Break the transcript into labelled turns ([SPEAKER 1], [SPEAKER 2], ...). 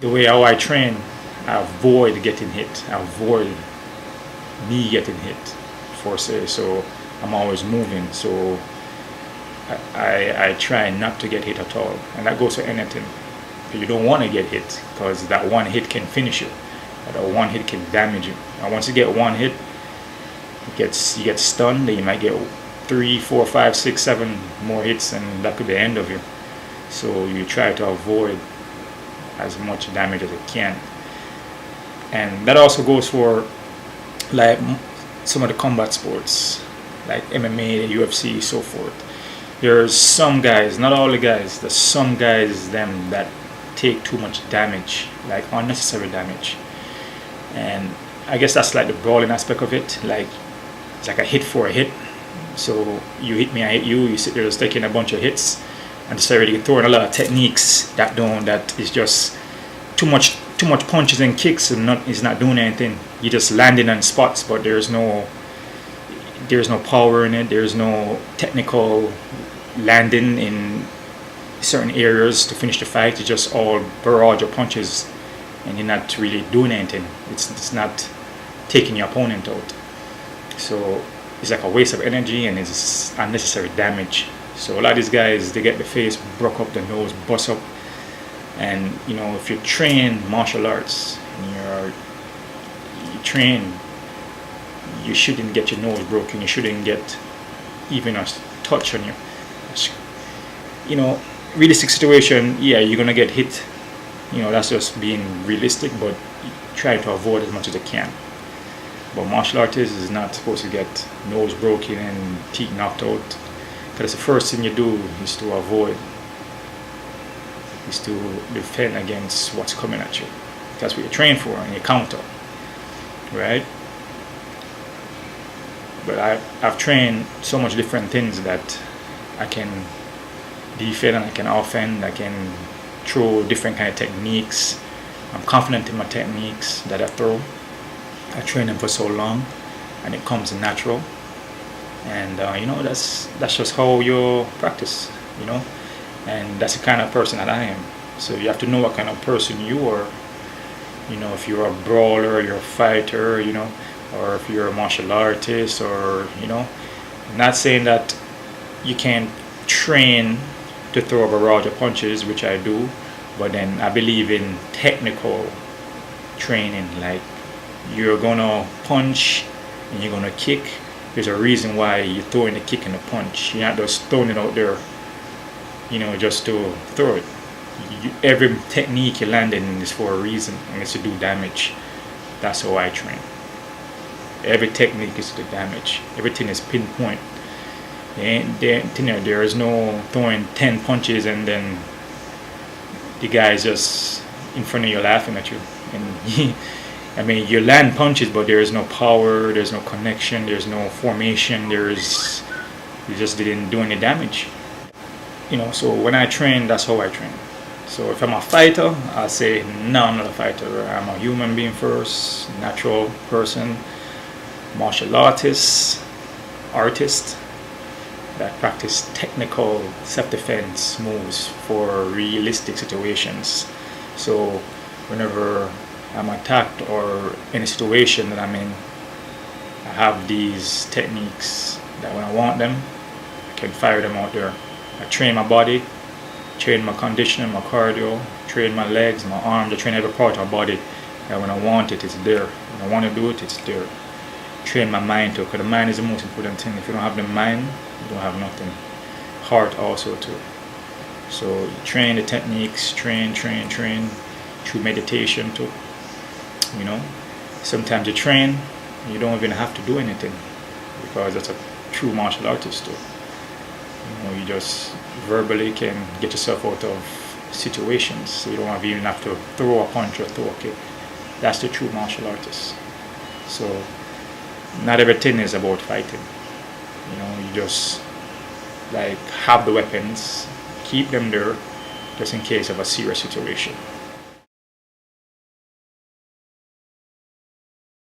[SPEAKER 1] The way how I train, I avoid getting hit. I avoid me getting hit, for say. So I'm always moving. So I try not to get hit at all, and that goes for anything. You don't want to get hit because that one hit can finish you. That one hit can damage you. And once you get one hit, you get stunned. Then you might get 3, 4, 5, 6, 7 more hits, and that could be the end of you. So you try to avoid as much damage as you can. And that also goes for like some of the combat sports, like MMA, UFC, so forth. There's some guys, not all the guys, there's some guys them that take too much damage, like unnecessary damage. And I guess that's like the brawling aspect of it. Like it's like a hit for a hit. So you hit me, I hit you. You sit there just taking a bunch of hits, and just already throwing a lot of techniques that is just too much punches and kicks, and is not doing anything. You just landing on spots, but there's no power in it. There's no technical landing in certain areas to finish the fight. It's just all barrage of punches, and you're not really doing anything. It's not taking your opponent out. So it's like a waste of energy, and it's unnecessary damage. So a lot of these guys, they get the face broke up, the nose bust up. And if you train martial arts and you train, you shouldn't get your nose broken. You shouldn't get even a touch on you. Realistic situation, yeah, you're gonna get hit. That's just being realistic, but try to avoid as much as you can. But martial artists is not supposed to get nose broken and teeth knocked out, because the first thing you do is to avoid, is to defend against what's coming at you. That's what you train for, and you counter, right? But I've trained so much different things that I can defend and I can offend. I can throw different kind of techniques. I'm confident in my techniques that I throw. I train them for so long, and it comes natural. And that's just how you practice. And that's the kind of person that I am. So you have to know what kind of person you are. If you're a brawler, you're a fighter, or if you're a martial artist, or I'm not saying that you can't train to throw a barrage of punches, which I do, but then I believe in technical training. Like you're gonna punch and you're gonna kick. There's a reason why you're throwing the kick and the punch. You're not just throwing it out there, just to throw it. Every technique you land in is for a reason, and it's to do damage. That's how I train. Every technique is to do damage. Everything is pinpoint. There is no throwing 10 punches and then the guy is just in front of you laughing at you. And you land punches, but there is no power, there's no connection, there's no formation, you just didn't do any damage. So when I train, that's how I train. So if I'm a fighter, I'll say, no, I'm not a fighter. I'm a human being first, natural person, martial artist that practice technical self-defense moves for realistic situations. So whenever I'm attacked or in a situation that I'm in, I have these techniques that when I want them, I can fire them out there. I train my body, train my conditioning, my cardio, train my legs, my arms, I train every part of my body. And when I want it, it's there. When I want to do it, it's there. Train my mind too, because the mind is the most important thing. If you don't have the mind, you don't have nothing. Heart also too. So you train the techniques, train through meditation too. Sometimes you train, you don't even have to do anything, because that's a true martial artist too. You just verbally can get yourself out of situations. So you don't even have to throw a punch or throw a kick. That's the true martial artist. So not everything is about fighting. You just have the weapons, keep them there just in case of a serious situation.